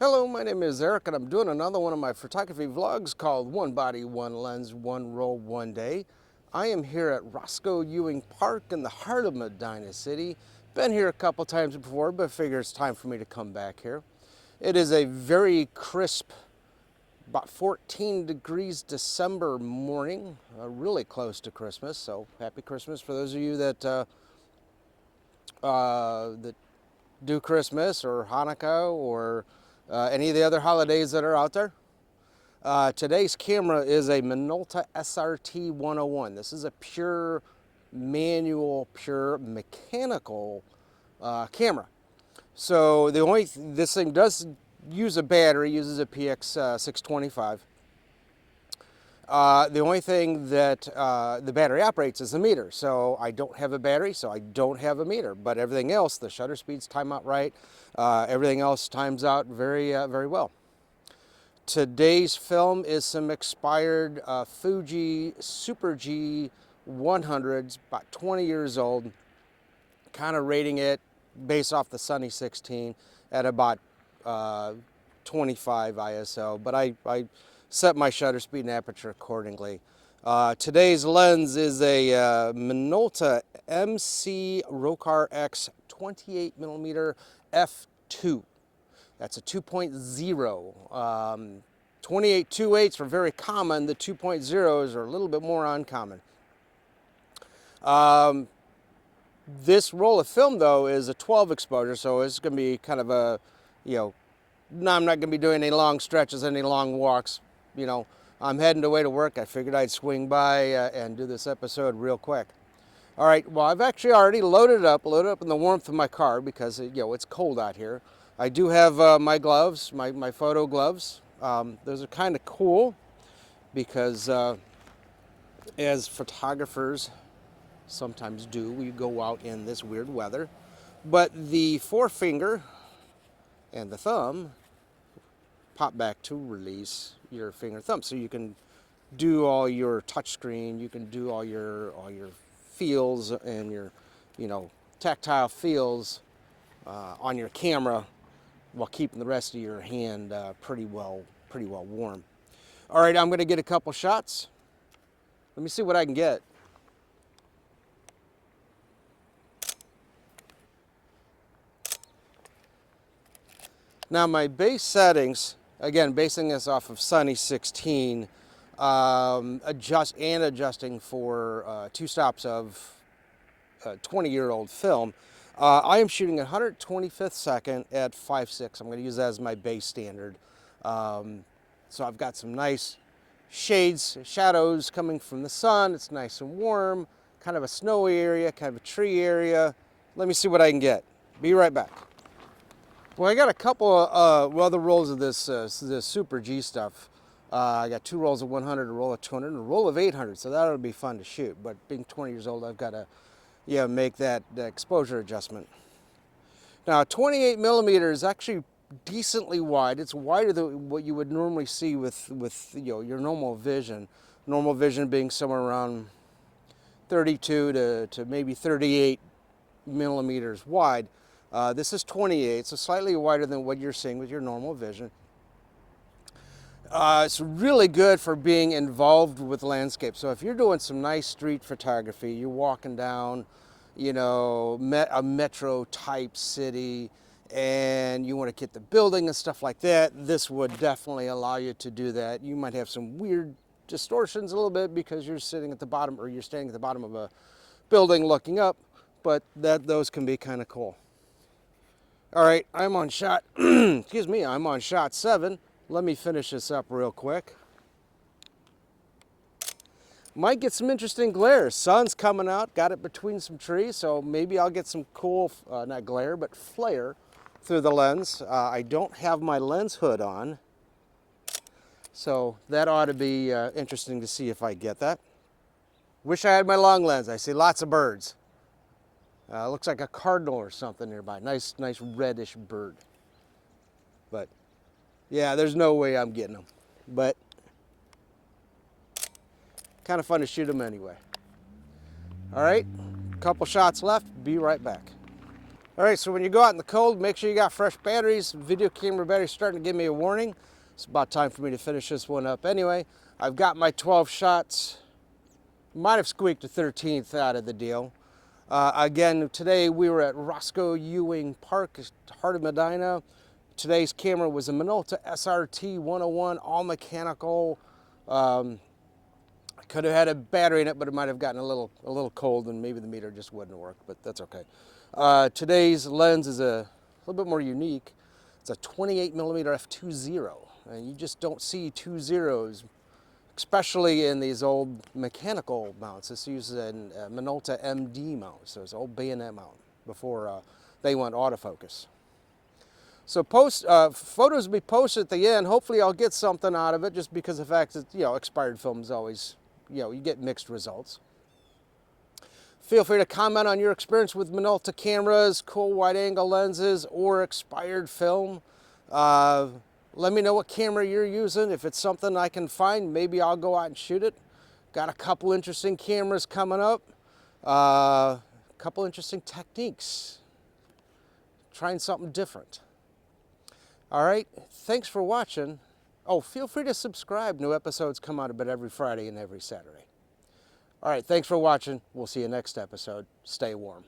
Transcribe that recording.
Hello, my name is Eric and I'm doing another one of my photography vlogs called One Body, One Lens, One Roll, One Day. I am here at Roscoe Ewing Park in the heart of Medina City. Been here a couple times before, but figure it's time for me to come back here. It is a very crisp, about 14 degrees December morning, really close to Christmas, so happy Christmas for those of you that do Christmas or Hanukkah or any of the other holidays that are out there. Today's camera is a Minolta SRT 101. This is a pure manual, pure mechanical camera. So this thing does use a battery, uses a PX 625. The only thing that the battery operates is the meter. So I don't have a battery, so I don't have a meter. But everything else, the shutter speeds time out right. Everything else times out very well. Today's film is some expired Fuji Super G 100s, about 20 years old. Kind of rating it based off the Sunny 16 at about 25 ISO. But I set my shutter speed and aperture accordingly. Today's lens is a Minolta Rokkor-X 28mm f2. That's a 2.0. 28 2.8s are very common. The 2.0s are a little bit more uncommon. This roll of film, though, is a 12 exposure, so it's going to be kind of a, no, I'm not going to be doing any long stretches, any long walks. I'm heading away to work. I figured I'd swing by and do this episode real quick. All right, well, I've actually already loaded up in the warmth of my car because, it's cold out here. I do have my gloves, my photo gloves. Those are kind of cool because as photographers sometimes do, we go out in this weird weather. But the forefinger and the thumb pop back to release your finger thumb, so you can do all your touch screen, you can do all your feels and your tactile feels on your camera while keeping the rest of your hand pretty well warm. All right, I'm going to get a couple shots. Let me see what I can get. Now my base settings, again, basing this off of Sunny 16, adjusting for 2 stops of 20-year-old film. I am shooting at 125th second at 5.6. I'm going to use that as my base standard. So I've got some nice shades, shadows coming from the sun. It's nice and warm, kind of a snowy area, kind of a tree area. Let me see what I can get. Be right back. Well, I got a couple of other rolls of this Super G stuff. I got 2 rolls of 100, a roll of 200, and a roll of 800, so that'll be fun to shoot. But being 20 years old, I've got to make that exposure adjustment. Now, 28mm is actually decently wide. It's wider than what you would normally see with your normal vision. Normal vision being somewhere around 32 to maybe 38 millimeters wide. This is 28, so slightly wider than what you're seeing with your normal vision. It's really good for being involved with landscape. So if you're doing some nice street photography, you're walking down, a metro type city, and you want to get the building and stuff like that, this would definitely allow you to do that. You might have some weird distortions a little bit because you're sitting at the bottom, or you're standing at the bottom of a building looking up, but those can be kind of cool. All right, I'm on shot, excuse me, I'm on shot 7. Let me finish this up real quick. Might get some interesting glare. Sun's coming out, got it between some trees, so maybe I'll get some cool, not glare, but flare through the lens. I don't have my lens hood on, so that ought to be interesting to see if I get that. Wish I had my long lens. I see lots of birds. Looks like a cardinal or something nearby. Nice reddish bird. But yeah, there's no way I'm getting them. But kind of fun to shoot them anyway. All right, couple shots left. Be right back. All right, so when you go out in the cold, make sure you got fresh batteries. Video camera battery's starting to give me a warning. It's about time for me to finish this one up anyway. I've got my 12 shots. Might have squeaked a 13th out of the deal. Again, today we were at Roscoe Ewing Park, heart of Medina. Today's camera was a Minolta SRT 101, all mechanical. I could have had a battery in it, but it might have gotten a little cold and maybe the meter just wouldn't work, but that's okay. Today's lens is a little bit more unique. It's a 28mm f2.0, and you just don't see 2.0s, especially in these old mechanical mounts. This uses a Minolta MD mount, so it's an old bayonet mount before they went autofocus. So photos will be posted at the end. Hopefully I'll get something out of it, just because of the fact that, you know, expired films always, you know, you get mixed results. Feel free to comment on your experience with Minolta cameras, cool wide angle lenses, or expired film. Let me know what camera you're using. If it's something I can find, maybe I'll go out and shoot it. Got a couple interesting cameras coming up. A couple interesting techniques. Trying something different. All right, thanks for watching. Oh, feel free to subscribe. New episodes come out about every Friday and every Saturday. All right, thanks for watching. We'll see you next episode. Stay warm.